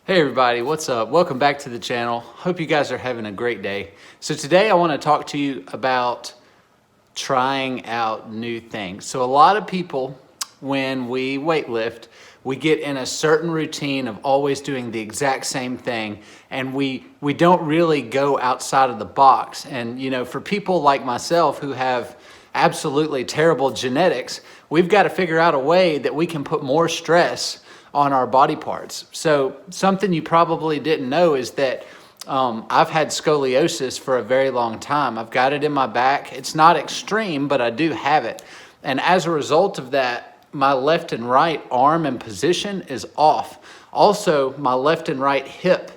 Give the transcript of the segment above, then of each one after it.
Hey everybody, what's up? Welcome back to the channel. Hope you guys are having a great day. So today I want to talk to you about trying out new things. So a lot of people, when we weightlift, we get in a certain routine of always doing the exact same thing, and we don't really go outside of the box. And for people like myself who have absolutely terrible genetics, we've got to figure out a way that we can put more stress on our body parts. So something you probably didn't know is that I've had scoliosis for a very long time. I've got it in my back. It's not extreme, but I do have it. And as a result of that, my left and right arm and position is off. Also, my left and right hip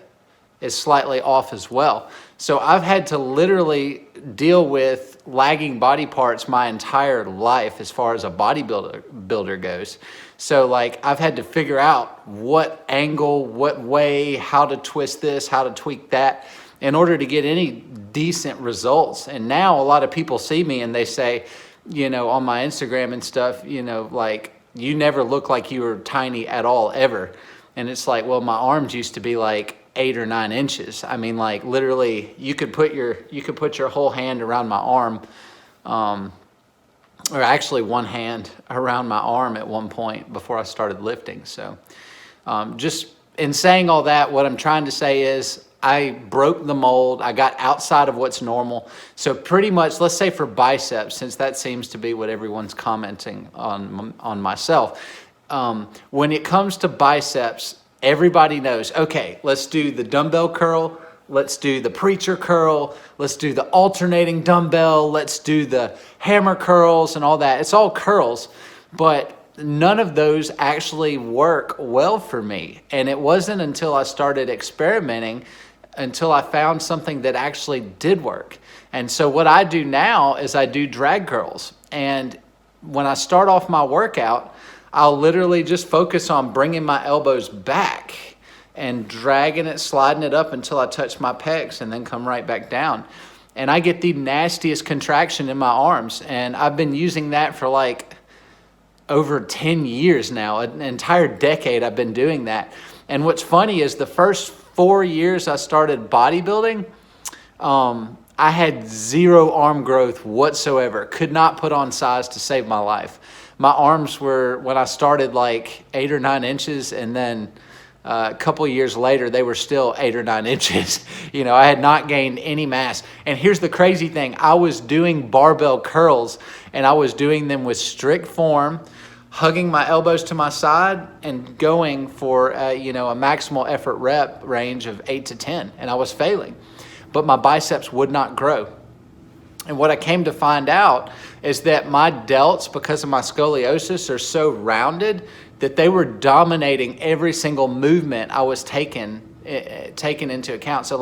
is slightly off as well. So I've had to literally deal with lagging body parts my entire life as far as a bodybuilder goes. So I've had to figure out what angle, what way, how to twist this, how to tweak that in order to get any decent results. And now a lot of people see me and they say, on my Instagram and stuff, you never look like you were tiny at all ever. And it's like, well, my arms used to be like 8 or 9 inches. I mean, literally you could put your whole hand around my arm, or actually one hand around my arm at one point before I started lifting. So just in saying all that, what I'm trying to say is I broke the mold. I got outside of what's normal. So pretty much, let's say for biceps, since that seems to be what everyone's commenting on myself. When it comes to biceps, everybody knows, okay, let's do the dumbbell curl. Let's do the preacher curl. Let's do the alternating dumbbell. Let's do the hammer curls and all that. It's all curls, but none of those actually work well for me. And it wasn't until I started experimenting until I found something that actually did work. And so what I do now is I do drag curls. And when I start off my workout, I'll literally just focus on bringing my elbows back and dragging it, sliding it up until I touch my pecs and then come right back down. And I get the nastiest contraction in my arms. And I've been using that for over 10 years now, an entire decade I've been doing that. And what's funny is the first 4 years I started bodybuilding, I had zero arm growth whatsoever. Could not put on size to save my life. My arms were, when I started, 8 or 9 inches, and then a couple of years later, they were still 8 or 9 inches. I had not gained any mass. And here's the crazy thing. I was doing barbell curls, and I was doing them with strict form, hugging my elbows to my side and going for, a maximal effort rep range of 8 to 10. And I was failing. But my biceps would not grow. And what I came to find out is that my delts, because of my scoliosis, are so rounded that they were dominating every single movement I was taking into account. So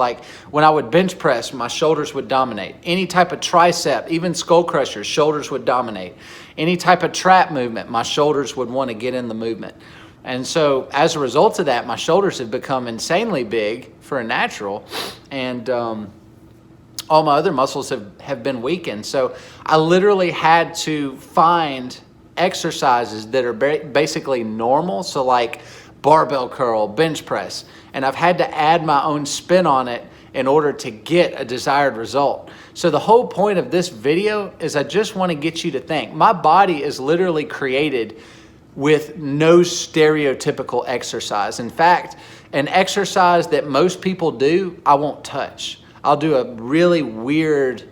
when I would bench press, my shoulders would dominate. Any type of tricep, even skull crushers, shoulders would dominate. Any type of trap movement, my shoulders would want to get in the movement. And so as a result of that, my shoulders have become insanely big for a natural, and all my other muscles have been weakened. So I literally had to find exercises that are basically normal. So barbell curl, bench press. And I've had to add my own spin on it in order to get a desired result. So the whole point of this video is I just want to get you to think. My body is literally created with no stereotypical exercise. In fact, an exercise that most people do, I won't touch. I'll do a really weird,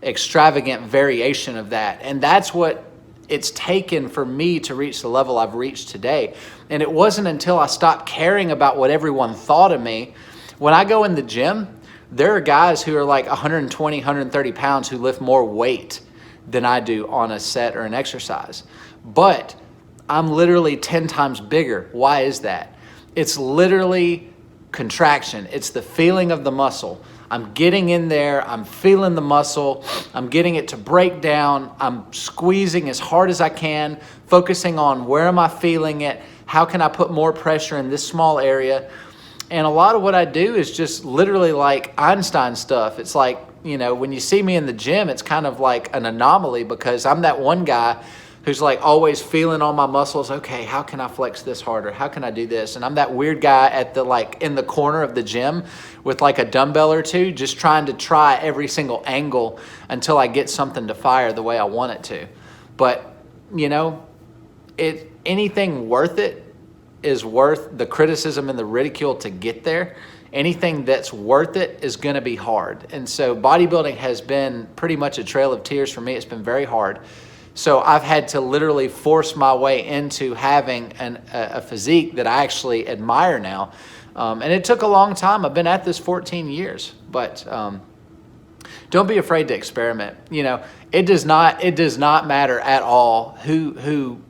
extravagant variation of that. And that's what it's taken for me to reach the level I've reached today. And it wasn't until I stopped caring about what everyone thought of me. When I go in the gym, there are guys who are 120, 130 pounds who lift more weight than I do on a set or an exercise. But I'm literally 10 times bigger. Why is that? It's literally contraction. It's the feeling of the muscle. I'm getting in there, I'm feeling the muscle, I'm getting it to break down, I'm squeezing as hard as I can, focusing on where am I feeling it, how can I put more pressure in this small area. And a lot of what I do is just literally like Einstein stuff. It's when you see me in the gym, it's kind of like an anomaly because I'm that one guy who's like always feeling all my muscles. Okay, how can I flex this harder? How can I do this? And I'm that weird guy at the like in the corner of the gym with like a dumbbell or two, just trying to try every single angle until I get something to fire the way I want it to. But you know, anything worth it is worth the criticism and the ridicule to get there. Anything that's worth it is going to be hard. And so bodybuilding has been pretty much a trail of tears for me. It's been very hard. So I've had to literally force my way into having a physique that I actually admire now. And it took a long time. I've been at this 14 years, but don't be afraid to experiment. You know, it does not matter at all who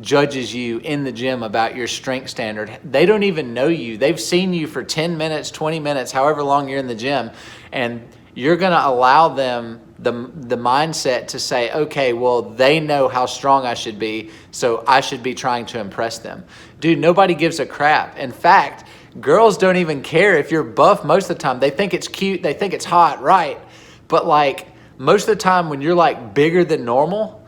judges you in the gym about your strength standard. They don't even know you. They've seen you for 10 minutes, 20 minutes, however long you're in the gym, and you're going to allow them the mindset to say, okay, well, they know how strong I should be, so I should be trying to impress them. Dude, nobody gives a crap. In fact, girls don't even care if you're buff most of the time. They think it's cute. They think it's hot, right? But like most of the time when you're like bigger than normal,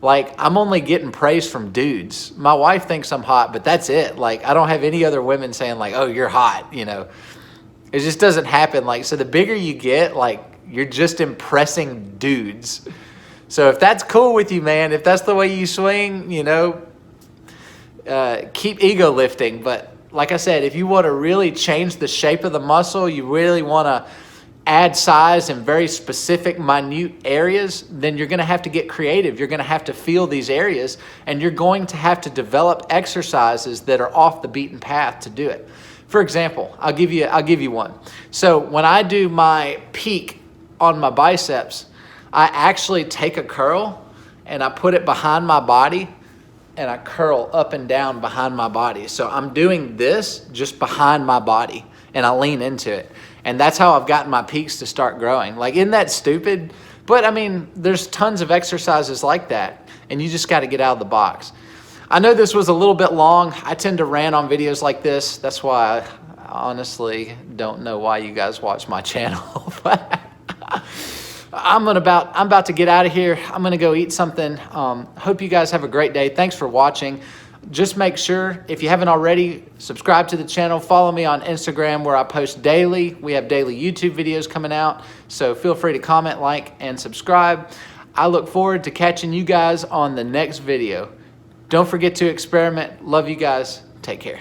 like I'm only getting praise from dudes. My wife thinks I'm hot, but that's it. Like I don't have any other women saying like, oh, you're hot, you know. It just doesn't happen. Like, so the bigger you get, like you're just impressing dudes. So if that's cool with you, man, if that's the way you swing, you know, keep ego lifting. But like I said, if you want to really change the shape of the muscle, you really want to add size in very specific, minute areas, then you're going to have to get creative. You're going to have to feel these areas, and you're going to have to develop exercises that are off the beaten path to do it. For example, I'll give you one. So when I do my peak on my biceps, I actually take a curl and I put it behind my body and I curl up and down behind my body. So I'm doing this just behind my body and I lean into it. And that's how I've gotten my peaks to start growing. Like, isn't that stupid? But I mean, there's tons of exercises like that, and you just got to get out of the box. I know this was a little bit long. I tend to rant on videos like this. That's why I honestly don't know why you guys watch my channel. But I'm about to get out of here. I'm gonna go eat something. Hope you guys have a great day. Thanks for watching. Just make sure, if you haven't already, subscribe to the channel. Follow me on Instagram where I post daily. We have daily YouTube videos coming out. So feel free to comment, like, and subscribe. I look forward to catching you guys on the next video. Don't forget to experiment. Love you guys. Take care.